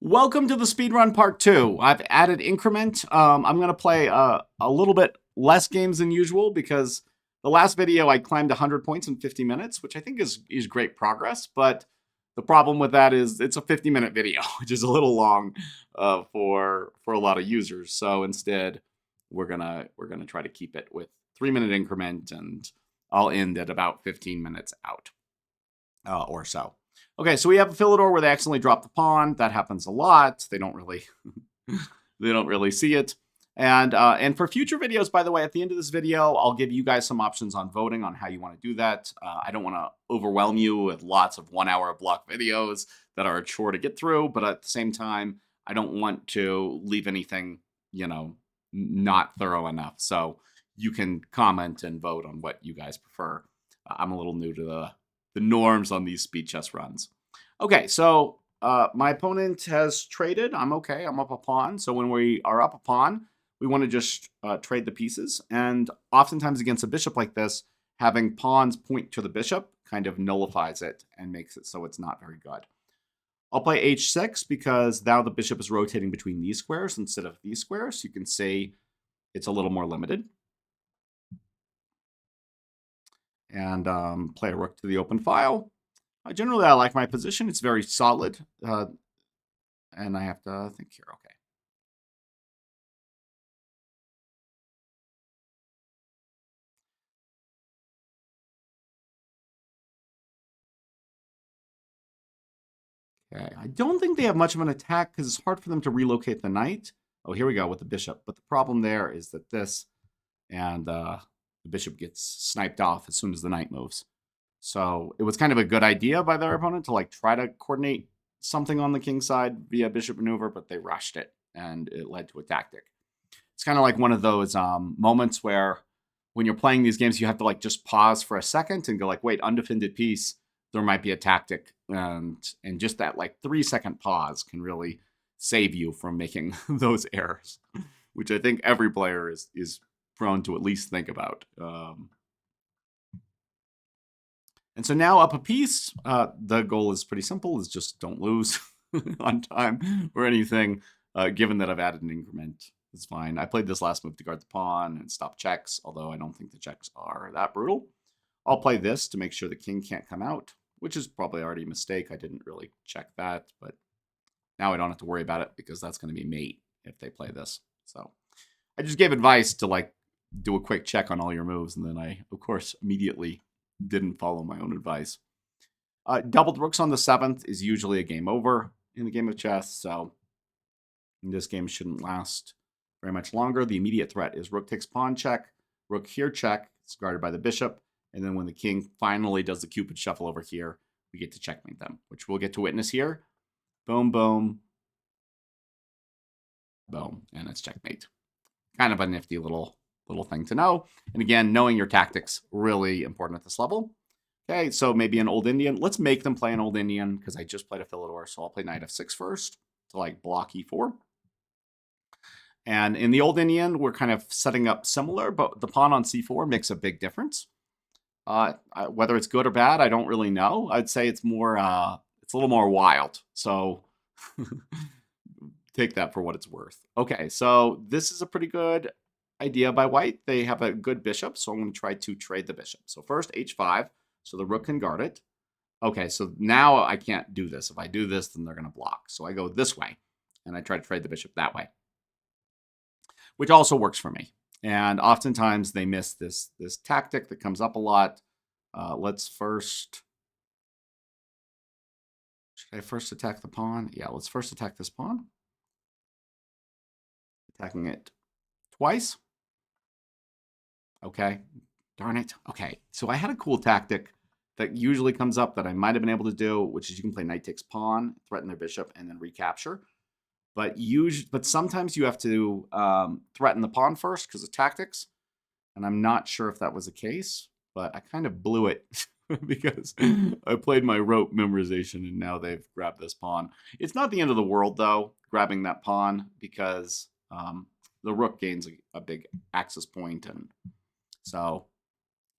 Welcome to the Speedrun Part 2. I've added increment. I'm going to play a little bit less games than usual because the last video I climbed 100 points in 50 minutes, which I think is great progress. But the problem with that is it's a 50-minute video, which is a little long for a lot of users. So instead, we're gonna try to keep it with 3-minute increment, and I'll end at about 15 minutes out or so. Okay, so we have a Philidor where they accidentally drop the pawn. That happens a lot. They don't really see it. And for future videos, by the way, at the end of this video, I'll give you guys some options on voting on how you want to do that. I don't want to overwhelm you with lots of 1-hour block videos that are a chore to get through, but at the same time, I don't want to leave anything, not thorough enough. So you can comment and vote on what you guys prefer. I'm a little new to the norms on these speed chess runs. Okay, so my opponent has traded. I'm okay. I'm up a pawn. So when we are up a pawn, we want to just trade the pieces. And oftentimes against a bishop like this, having pawns point to the bishop kind of nullifies it and makes it so it's not very good. I'll play h6 because now the bishop is rotating between these squares instead of these squares. You can see it's a little more limited. And play a rook to the open file. Generally, I like my position. It's very solid. And I have to think here. Okay. Okay, I don't think they have much of an attack because it's hard for them to relocate the knight. Oh, here we go with the bishop. But the problem there is that this and the bishop gets sniped off as soon as the knight moves. So it was kind of a good idea by their opponent to try to coordinate something on the king side via bishop maneuver, but they rushed it and it led to a tactic. It's kind of like one of those moments where when you're playing these games, you have to just pause for a second and go wait, undefended piece, there might be a tactic. And just that 3-second pause can really save you from making those errors, which I think every player is prone to at least think about. And so now up a piece, the goal is pretty simple, is just don't lose on time or anything, given that I've added an increment. It's fine. I played this last move to guard the pawn and stop checks, although I don't think the checks are that brutal. I'll play this to make sure the king can't come out, which is probably already a mistake. I didn't really check that, but now I don't have to worry about it because that's going to be mate if they play this. So I just gave advice to do a quick check on all your moves, and then I, of course, immediately didn't follow my own advice. Doubled rooks on the 7th is usually a game over in the game of chess, so this game shouldn't last very much longer. The immediate threat is rook takes pawn check, rook here check, it's guarded by the bishop, and then when the king finally does the Cupid shuffle over here, we get to checkmate them, which we'll get to witness here. Boom, boom, boom, and it's checkmate. Kind of a nifty little thing to know. And again, knowing your tactics, really important at this level. Okay, so maybe an Old Indian. Let's make them play an Old Indian because I just played a Philidor, so I'll play knight f6 first to block e4. And in the Old Indian, we're kind of setting up similar, but the pawn on c4 makes a big difference. Whether it's good or bad, I don't really know. I'd say it's more, it's a little more wild. So take that for what it's worth. Okay, so this is a pretty good idea by white. They have a good bishop, so I'm going to try to trade the bishop. So first h5, so the rook can guard it. Okay, so now I can't do this. If I do this, then they're going to block. So I go this way, and I try to trade the bishop that way, which also works for me. And oftentimes they miss this tactic that comes up a lot. Let's first... Should I first attack the pawn? Yeah, let's first attack this pawn. Attacking it twice. Okay, darn it. Okay, so I had a cool tactic that usually comes up that I might have been able to do, which is you can play knight takes pawn, threaten their bishop, and then recapture. But sometimes you have to threaten the pawn first because of tactics, and I'm not sure if that was the case, but I kind of blew it because I played my rote memorization, and now they've grabbed this pawn. It's not the end of the world, though, grabbing that pawn, because the rook gains a big axis point, and so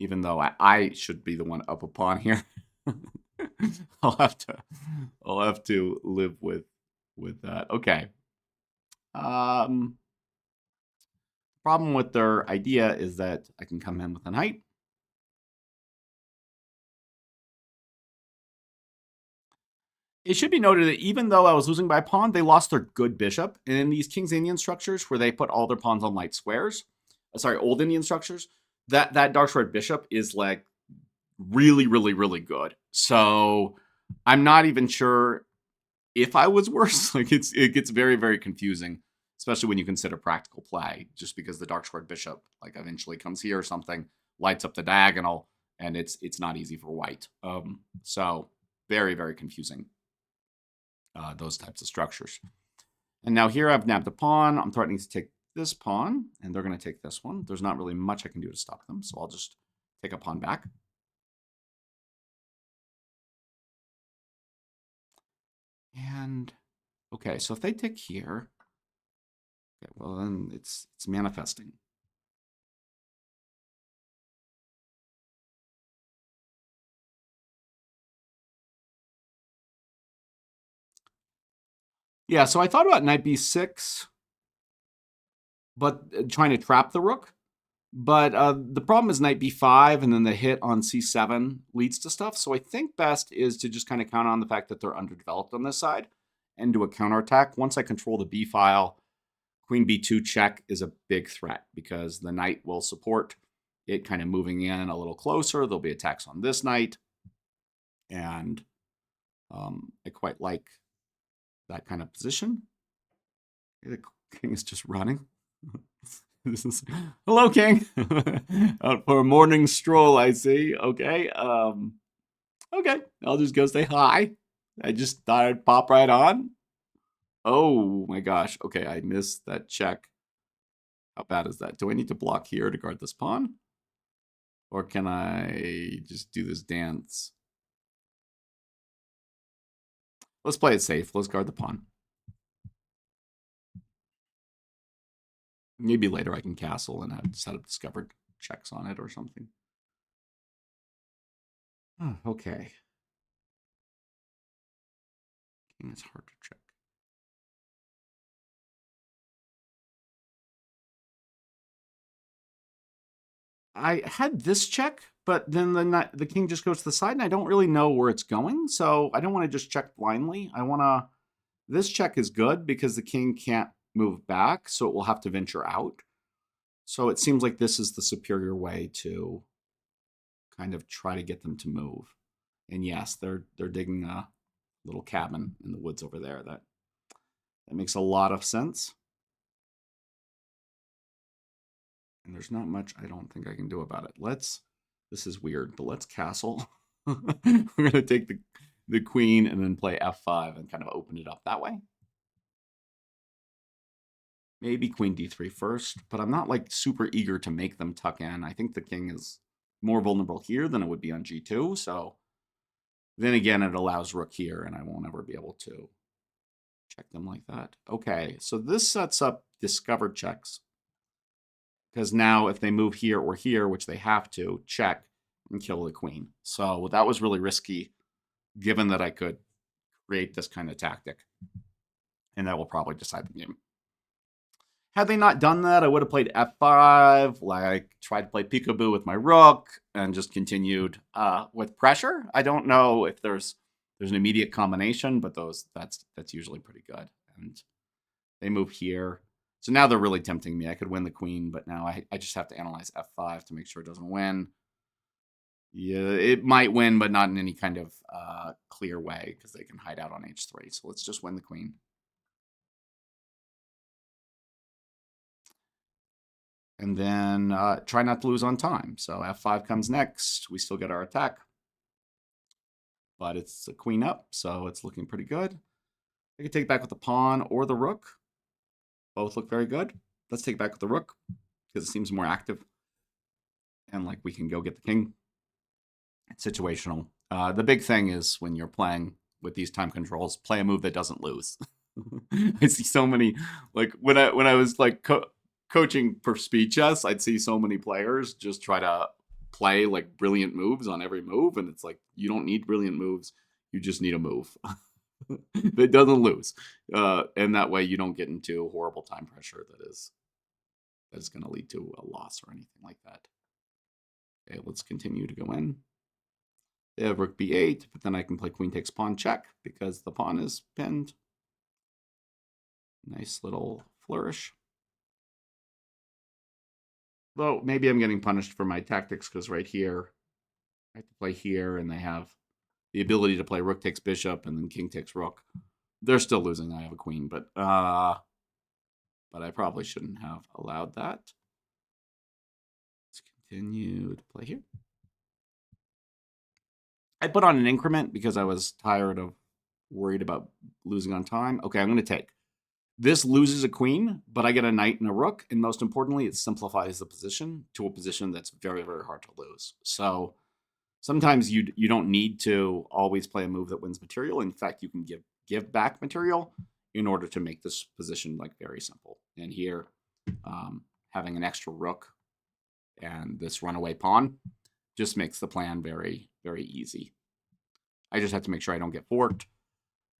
even though I should be the one up a pawn here, I'll have to live with with that. Okay. Problem with their idea is that I can come in with a knight. It should be noted that even though I was losing by a pawn, they lost their good bishop. And in these King's Indian structures where they put all their pawns on light squares, old Indian structures, that dark squared bishop is like really, really, really good. So I'm not even sure if I was worse. Like it gets very, very confusing, especially when you consider practical play, just because the dark squared bishop like eventually comes here or something, lights up the diagonal, and it's not easy for white. So very, very confusing. Those types of structures. And now here I've nabbed a pawn. I'm threatening to take this pawn, and they're going to take this one. There's not really much I can do to stop them, so I'll just take a pawn back. And okay, so if they take here, okay, well then it's manifesting. Yeah, so I thought about knight b6, but trying to trap the rook. But the problem is knight b5, and then the hit on c7 leads to stuff. So I think best is to just kind of count on the fact that they're underdeveloped on this side and do a counterattack. Once I control the b file, queen b2 check is a big threat because the knight will support it kind of moving in a little closer. There'll be attacks on this knight. And I quite like that kind of position. The king is just running. This is hello, king. Out for a morning stroll, I see. Okay. Okay. I'll just go say hi. I just thought I'd pop right on. Oh my gosh. Okay, I missed that check. How bad is that? Do I need to block here to guard this pawn? Or can I just do this dance? Let's play it safe. Let's guard the pawn. Maybe later I can castle and have set up discovered checks on it or something. Oh, okay. It's hard to check. I had this check, but then the king just goes to the side, and I don't really know where it's going. So I don't want to just check blindly. I want to. This check is good because the king can't move back, so it will have to venture out. So it seems like this is the superior way to kind of try to get them to move. And yes, they're digging a little cabin in the woods over there. That makes a lot of sense. And there's not much I don't think I can do about it. This is weird, but let's castle. We're going to take the queen and then play f5 and kind of open it up that way. Maybe queen d3 first, but I'm not like super eager to make them tuck in. I think the king is more vulnerable here than it would be on g2. So then again, it allows rook here, and I won't ever be able to check them like that. Okay, so this sets up discovered checks. Because now if they move here or here, which they have to, check and kill the queen. So that was really risky, given that I could create this kind of tactic. And that will probably decide the game. Had they not done that, I would have played f5, like tried to play peekaboo with my rook, and just continued with pressure. I don't know if there's an immediate combination, but that's usually pretty good. And they move here. So now they're really tempting me. I could win the queen, but now I just have to analyze f5 to make sure it doesn't win. Yeah, it might win, but not in any kind of clear way because they can hide out on h3. So let's just win the queen. And then try not to lose on time. So f5 comes next. We still get our attack. But it's a queen up, so it's looking pretty good. I can take it back with the pawn or the rook. Both look very good. Let's take it back with the rook because it seems more active. And like we can go get the king. It's situational. The big thing is when you're playing with these time controls, play a move that doesn't lose. I see so many, like when I was like coaching for speed chess, I'd see so many players just try to play like brilliant moves on every move, and it's like you don't need brilliant moves, you just need a move. that doesn't lose. And that way you don't get into horrible time pressure that is going to lead to a loss or anything like that. Okay, let's continue to go in. They have rook b8, but then I can play queen takes pawn check because the pawn is pinned. Nice little flourish. Though maybe I'm getting punished for my tactics because right here, I have to play here, and they have the ability to play rook takes bishop and then king takes rook. They're still losing. I have a queen, but I probably shouldn't have allowed that. Let's continue to play here. I put on an increment because I was tired of worried about losing on time. Okay, I'm going to take. This loses a queen, but I get a knight and a rook, and most importantly, it simplifies the position to a position that's very, very hard to lose. So sometimes you don't need to always play a move that wins material. In fact, you can give back material in order to make this position like very simple. And here, having an extra rook and this runaway pawn just makes the plan very, very easy. I just have to make sure I don't get forked.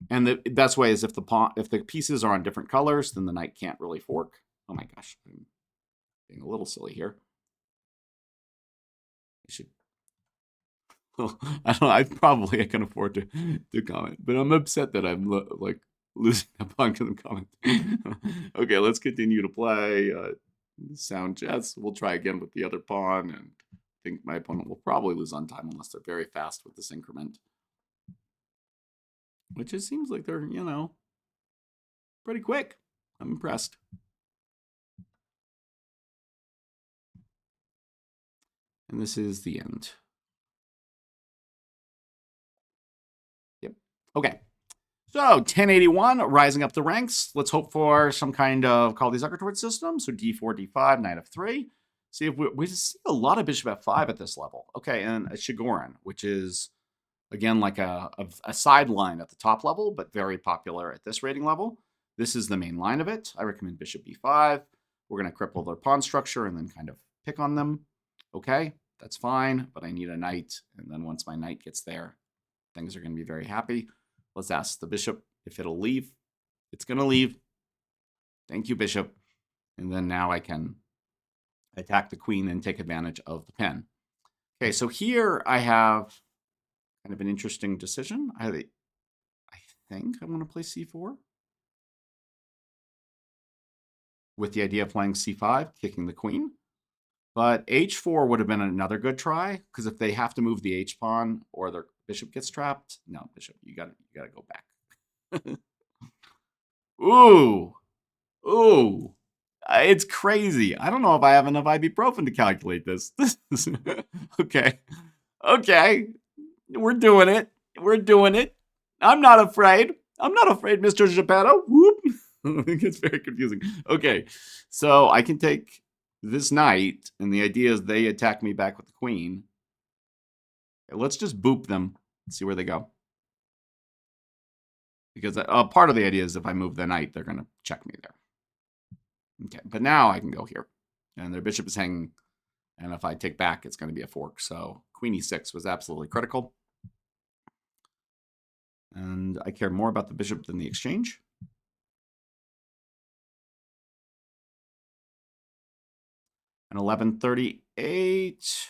And the best way is if the pieces are on different colors, then the knight can't really fork. Oh my gosh, I'm being a little silly here. I should. Well, I don't know. I can afford to comment, but I'm upset that I'm like losing that pawn because I'm commenting. Okay, let's continue to play sound chess. We'll try again with the other pawn, and I think my opponent will probably lose on time unless they're very fast with this increment. Which it seems like they're, pretty quick. I'm impressed. And this is the end. Yep. Okay. So 1081, rising up the ranks. Let's hope for some kind of Colle system. So d4, d5, knight f3. See if we see a lot of bishop f5 at this level. Okay, and a Shigorin, which is again like a sideline at the top level, but very popular at this rating level. This is the main line of it. I recommend bishop b5. We're going to cripple their pawn structure and then kind of pick on them. Okay, that's fine, but I need a knight. And then once my knight gets there, things are going to be very happy. Let's ask the bishop if it'll leave. It's going to leave. Thank you, bishop. And then now I can attack the queen and take advantage of the pin. Okay, so here I have kind of an interesting decision. I think I want to play c4 with the idea of playing c5, kicking the queen. But h4 would have been another good try, because if they have to move the h pawn or their bishop gets trapped, no, bishop, you got to go back. Ooh, it's crazy. I don't know if I have enough ibuprofen to calculate this. Okay, we're doing it. I'm not afraid, Mr. Geppetto. Whoop. It gets very confusing. Okay, so I can take this knight, and the idea is they attack me back with the queen. Okay, let's just boop them and see where they go. Because part of the idea is if I move the knight, they're going to check me there. Okay, but now I can go here. And their bishop is hanging. And if I take back, it's going to be a fork. So queen e6 was absolutely critical. And I care more about the bishop than the exchange. And 1138.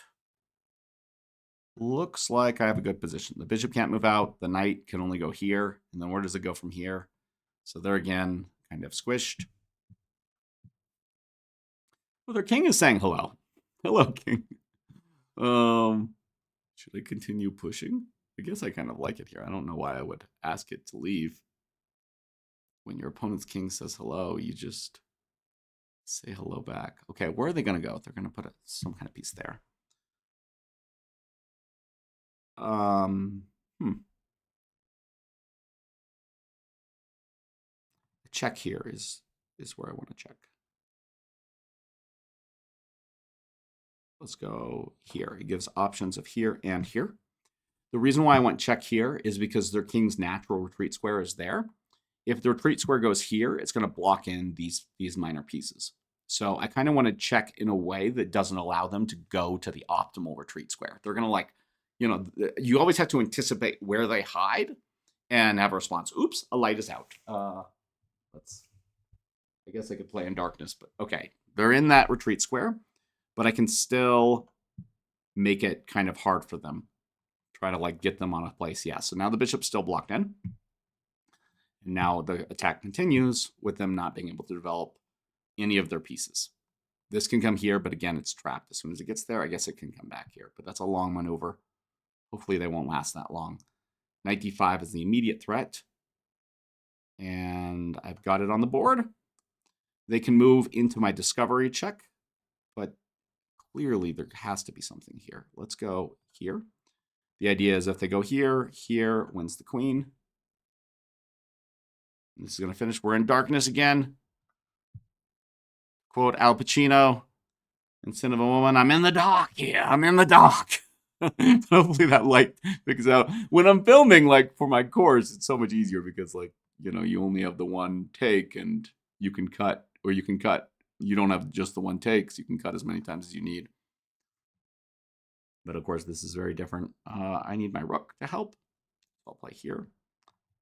Looks like I have a good position. The bishop can't move out. The knight can only go here. And then where does it go from here? So they're again kind of squished. Well, their king is saying hello. Hello, king. Should I continue pushing? I guess I kind of like it here. I don't know why I would ask it to leave. When your opponent's king says hello, you just say hello back. Okay, where are they going to go? They're going to put some kind of piece there. Check here is where I want to check. Let's go here. It gives options of here and here. The reason why I want check here is because their king's natural retreat square is there. If the retreat square goes here, it's going to block in these minor pieces. So I kind of want to check in a way that doesn't allow them to go to the optimal retreat square. They're going to you always have to anticipate where they hide. and have a response. Oops, a light is out. I guess I could play in darkness, but okay. They're in that retreat square, but I can still make it kind of hard for them. Try to like get them on a place. Yeah, so now the bishop's still blocked in. And now the attack continues with them not being able to develop any of their pieces. This can come here, but again, it's trapped. As soon as it gets there, I guess it can come back here. But that's a long maneuver. Hopefully they won't last that long. Knight d5 is the immediate threat. And I've got it on the board. They can move into my discovery check, but clearly there has to be something here. Let's go here. The idea is if they go here, here wins the queen. This is going to finish. We're in darkness again. Quote Al Pacino in Sin of a Woman, I'm in the dark here. I'm in the dark. Hopefully that light picks out. When I'm filming, like, for my course, it's so much easier because, like, you know, you only have the one take and you can cut, or you can cut. You don't have just the one take, so you can cut as many times as you need. But, of course, this is very different. I need my rook to help. I'll play here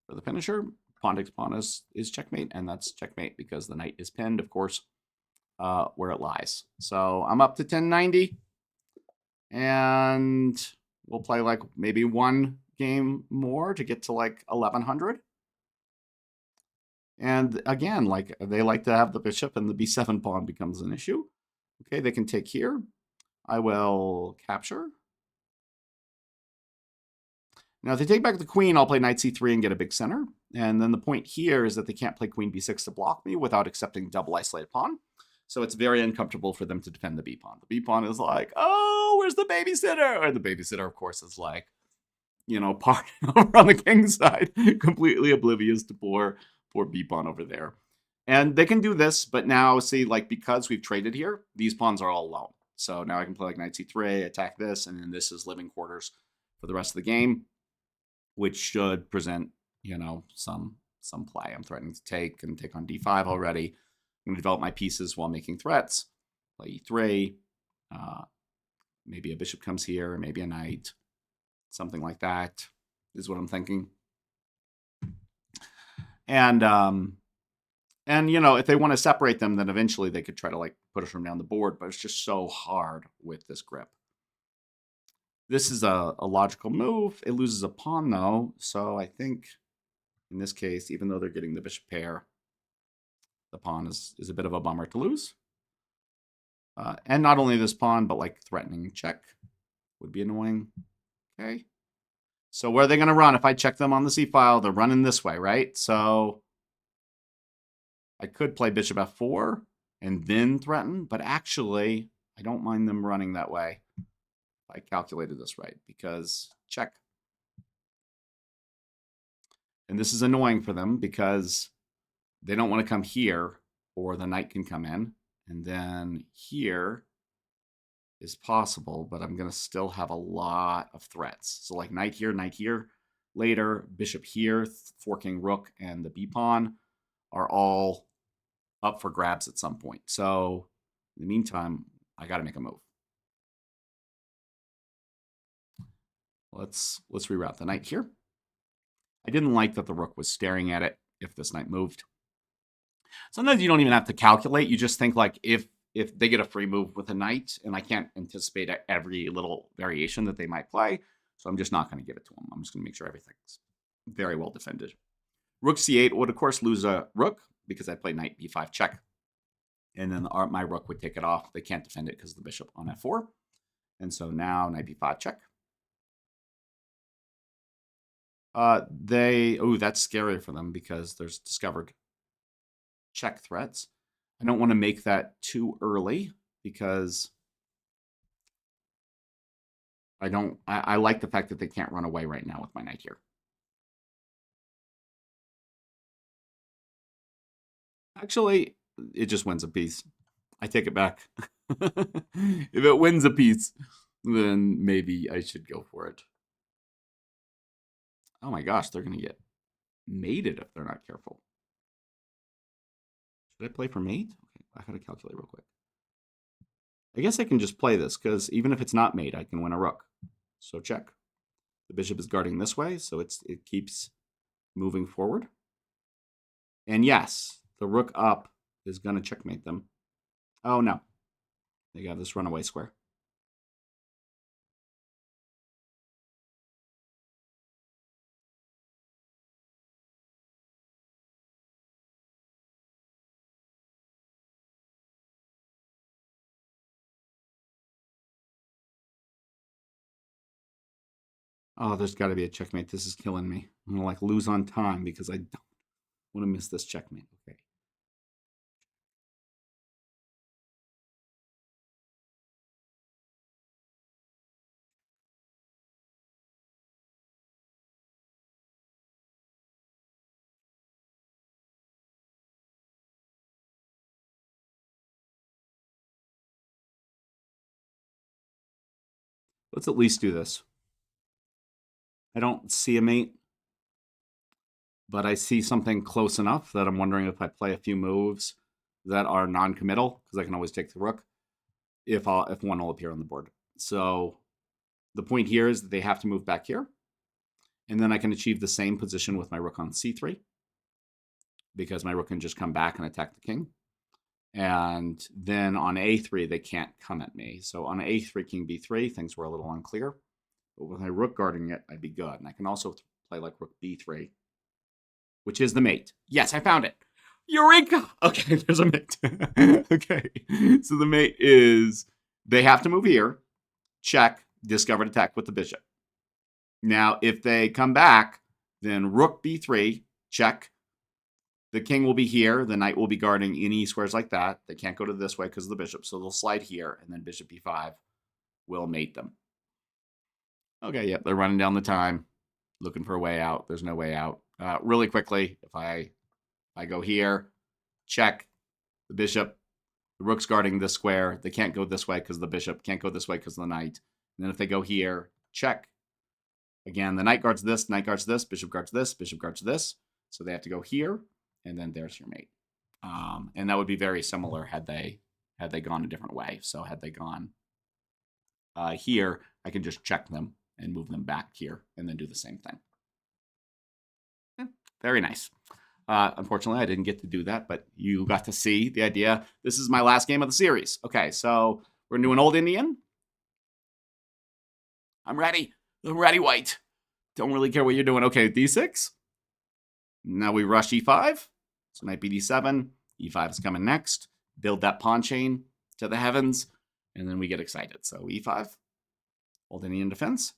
for the finisher. Pawn takes pawn is checkmate, and that's checkmate because the knight is pinned, of course, where it lies. So I'm up to 1090, and we'll play like maybe one game more to get to like 1100. And again, like they like to have the bishop, and the b7 pawn becomes an issue. Okay, they can take here. I will capture. Now, if they take back the queen, I'll play knight c3 and get a big center. And then the point here is that they can't play queen b6 to block me without accepting double isolated pawn. So it's very uncomfortable for them to defend the b pawn. The b pawn is like, oh, where's the babysitter? And the babysitter, of course, is like, you know, partying over on the king's side, completely oblivious to poor b pawn over there. And they can do this, but now, see, like, because we've traded here, these pawns are all alone. So now I can play like knight c3, attack this, and then this is living quarters for the rest of the game, which should present, you know, some play. I'm threatening to take and take on d5 already. I'm going to develop my pieces while making threats. Play e3. Maybe a bishop comes here, maybe a knight. Something like that is what I'm thinking. And you know, if they want to separate them, then eventually they could try to like push them down the board, but it's just so hard with this grip. This is a logical move. It loses a pawn, though, so I think in this case, even though they're getting the bishop pair, the pawn is a bit of a bummer to lose. And not only this pawn, but like threatening check would be annoying. Okay. So where are they going to run? If I check them on the c-file, they're running this way, right? So I could play bishop f4 and then threaten, but actually, I don't mind them running that way. I calculated this right, because check. And this is annoying for them because they don't want to come here, or the knight can come in. And then here is possible, but I'm going to still have a lot of threats. So like knight here, later, bishop here, forking rook, and the b pawn are all up for grabs at some point. So in the meantime, I got to make a move. Let's reroute the knight here. I didn't like that the rook was staring at it if this knight moved. Sometimes you don't even have to calculate. You just think like if they get a free move with a knight, and I can't anticipate every little variation that they might play, so I'm just not going to give it to them. I'm just going to make sure everything's very well defended. Rook c8 would, of course, lose a rook because I played knight b5 check. And then my rook would take it off. They can't defend it because of the bishop on f4. And so now knight b5 check. That's scary for them because there's discovered check threats. I don't want to make that too early because I like the fact that they can't run away right now with my knight here. Actually, it just wins a piece. I take it back. If it wins a piece, then maybe I should go for it. Oh my gosh, they're going to get mated if they're not careful. Should I play for mate? Okay, I gotta calculate real quick. I guess I can just play this, because even if it's not mate, I can win a rook. So check. The bishop is guarding this way, so it keeps moving forward. And yes, the rook up is going to checkmate them. Oh, no. They got this runaway square. Oh, there's got to be a checkmate. This is killing me. I'm going to like lose on time because I don't want to miss this checkmate. Okay. Let's at least do this. I don't see a mate, but I see something close enough that I'm wondering if I play a few moves that are non-committal, because I can always take the rook if one will appear on the board. So the point here is that they have to move back here, and then I can achieve the same position with my rook on c3, because my rook can just come back and attack the king. And then on a3, they can't come at me. So on a3, king b3, things were a little unclear. But with my rook guarding it, I'd be good. And I can also play like rook b3, which is the mate. Yes, I found it. Eureka! Okay, there's a mate. Okay, so the mate is they have to move here, check, discovered attack with the bishop. Now, if they come back, then rook b3, check. The king will be here. The knight will be guarding any squares like that. They can't go to this way because of the bishop, so they'll slide here, and then bishop b5 will mate them. Okay, yep, they're running down the time, looking for a way out. There's no way out. Really quickly, if I go here, check the bishop. The rook's guarding this square. They can't go this way because of the bishop. Can't go this way because of the knight. And then if they go here, check. Again, the knight guards this, bishop guards this, bishop guards this. So they have to go here, and then there's your mate. And that would be very similar had they gone a different way. So had they gone here, I can just check them and move them back here, and then do the same thing. Very nice. Unfortunately, I didn't get to do that, but you got to see the idea. This is my last game of the series. Okay, so we're going to do an old Indian. I'm ready. I'm ready, white. Don't really care what you're doing. Okay, d6. Now we rush e5. So knight bd7. e5 is coming next. Build that pawn chain to the heavens, and then we get excited. So e5, old Indian defense.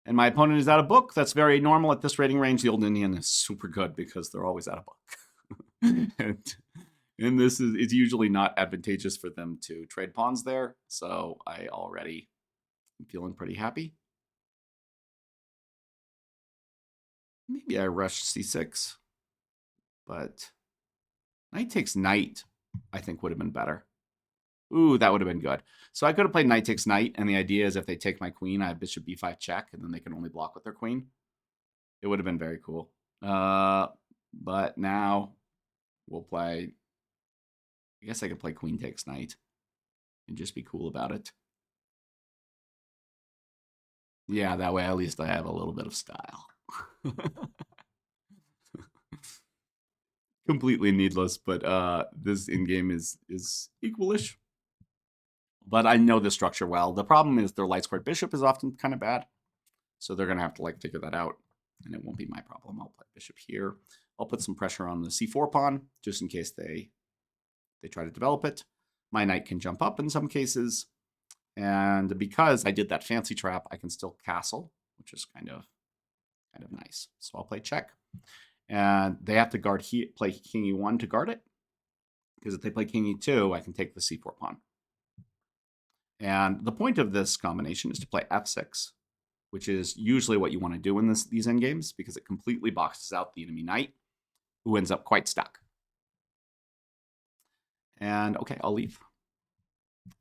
And my opponent is out of book. That's very normal at this rating range. The old Indian is super good because they're always out of book. and this is it's usually not advantageous for them to trade pawns there. So I already am feeling pretty happy. Maybe I rush c6. But knight takes knight, I think, would have been better. Ooh, that would have been good. So I could have played knight takes knight, and the idea is if they take my queen, I have bishop b5 check, and then they can only block with their queen. It would have been very cool. But now we'll play... I guess I could play queen takes knight and just be cool about it. Yeah, that way at least I have a little bit of style. Completely needless, but this in-game is equalish. But I know the structure well. The problem is their light squared bishop is often kind of bad. So they're going to have to like figure that out. And it won't be my problem. I'll play bishop here. I'll put some pressure on the c4 pawn just in case they try to develop it. My knight can jump up in some cases. And because I did that fancy trap, I can still castle, which is kind of nice. So I'll play check. And they have to guard play king e1 to guard it. Because if they play king e2, I can take the c4 pawn. And the point of this combination is to play f6, which is usually what you want to do in these endgames, because it completely boxes out the enemy knight, who ends up quite stuck. And okay, I'll leave.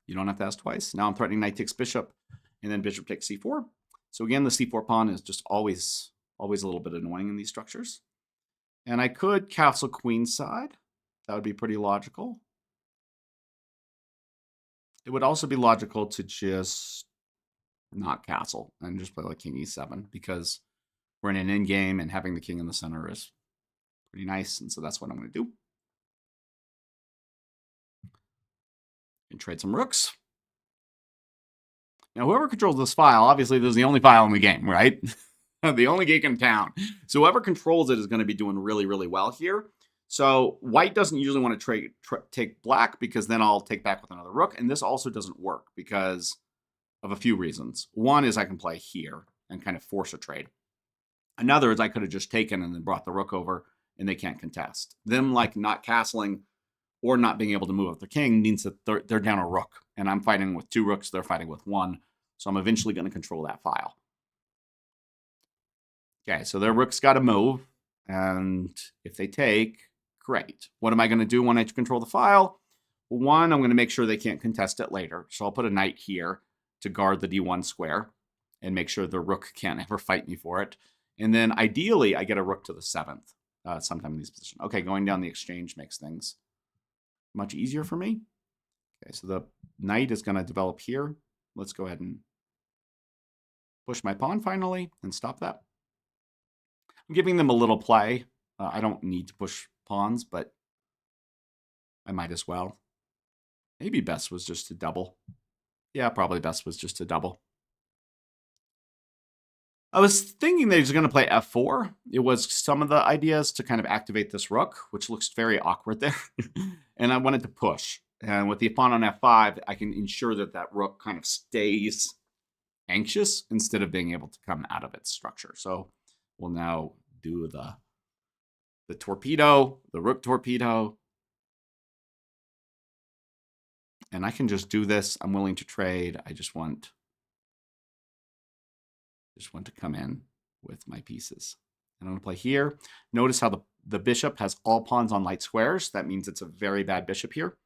You don't have to ask twice. Now I'm threatening knight takes bishop, and then bishop takes c4. So again, the c4 pawn is just always a little bit annoying in these structures. And I could castle queenside. That would be pretty logical. It would also be logical to just not castle and just play like king e7, because we're in an end game, and having the king in the center is pretty nice, and so that's what I'm going to do. And trade some rooks. Now, whoever controls this file, obviously, this is the only file in the game, right? The only geek in town. So whoever controls it is going to be doing really, really well here. So white doesn't usually want to take black, because then I'll take back with another rook. And this also doesn't work because of a few reasons. One is I can play here and kind of force a trade. Another is I could have just taken and then brought the rook over, and they can't contest. Them like not castling or not being able to move with the king means that they're down a rook, and I'm fighting with 2 rooks, they're fighting with 1, so I'm eventually going to control that file. Okay, so their rook's got to move, and if they take, great. What am I going to do when I control the file? Well, 1, I'm going to make sure they can't contest it later, so I'll put a knight here to guard the d1 square and make sure the rook can't ever fight me for it. And then ideally, I get a rook to the 7th sometime in this position. Okay, going down the exchange makes things much easier for me. Okay, so the knight is going to develop here. Let's go ahead and push my pawn finally and stop that. I'm giving them a little play. I don't need to push pawns, but I might as well. Maybe best was just to double. Yeah, probably best was just to double. I was thinking that he's going to play f4. It was some of the ideas to kind of activate this rook, which looks very awkward there. And I wanted to push. And with the pawn on f5, I can ensure that that rook kind of stays anxious instead of being able to come out of its structure. So we'll now do the torpedo, the rook torpedo. And I can just do this. I'm willing to trade. I just want to come in with my pieces. And I'm going to play here. Notice how the bishop has all pawns on light squares. That means it's a very bad bishop here.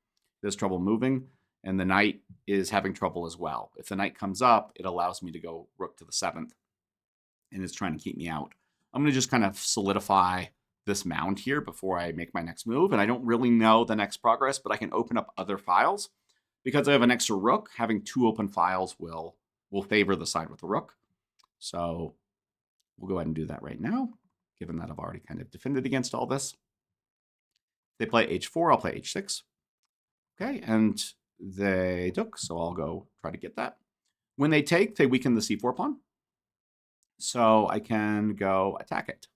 There's trouble moving, and the knight is having trouble as well. If the knight comes up, it allows me to go rook to the 7th, and it's trying to keep me out. I'm going to just kind of solidify this mound here before I make my next move, and I don't really know the next progress, but I can open up other files. Because I have an extra rook, having 2 open files will favor the side with the rook. So we'll go ahead and do that right now, given that I've already kind of defended against all this. They play h4, I'll play h6. Okay, and they took, so I'll go try to get that. When they take, they weaken the c4 pawn. So I can go attack it.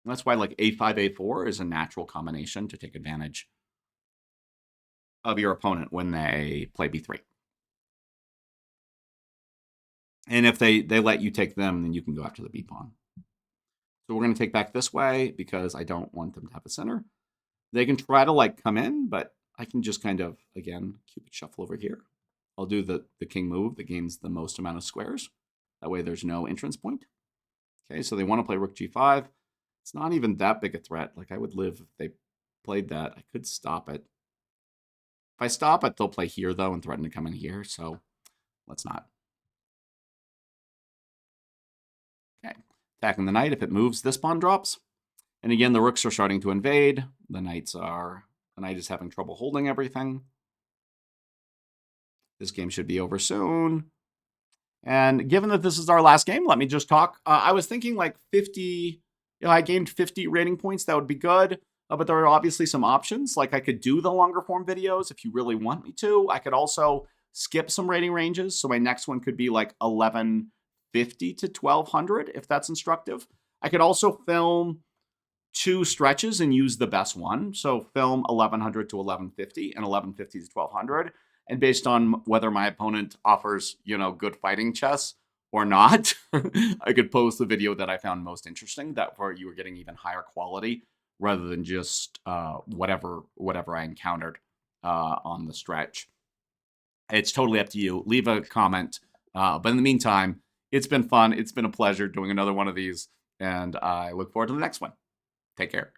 And that's why like a5, a4 is a natural combination to take advantage of your opponent when they play b3. And if they let you take them, then you can go after the b pawn. So we're going to take back this way because I don't want them to have a center. They can try to like come in, but I can just kind of, again, Cupid shuffle over here. I'll do the king move that gains the most amount of squares. That way there's no entrance point. Okay, so they want to play rook g5. It's not even that big a threat. Like I would live if they played that. I could stop it. If I stop it, they'll play here, though, and threaten to come in here. So let's not. Okay, attacking the knight. If it moves, this pawn drops. And again, the rooks are starting to invade. The knight is having trouble holding everything. This game should be over soon. And given that this is our last game, let me just talk. I was thinking like 50, I gained 50 rating points. That would be good. But there are obviously some options. Like I could do the longer form videos if you really want me to. I could also skip some rating ranges. So my next one could be like 1150 to 1200 if that's instructive. I could also film 2 stretches and use the best one. So film 1100 to 1150 and 1150 to 1200. And based on whether my opponent offers, good fighting chess or not, I could post the video that I found most interesting, that where you were getting even higher quality rather than just whatever I encountered on the stretch. It's totally up to you. Leave a comment. But in the meantime, it's been fun. It's been a pleasure doing another one of these, and I look forward to the next one. Take care.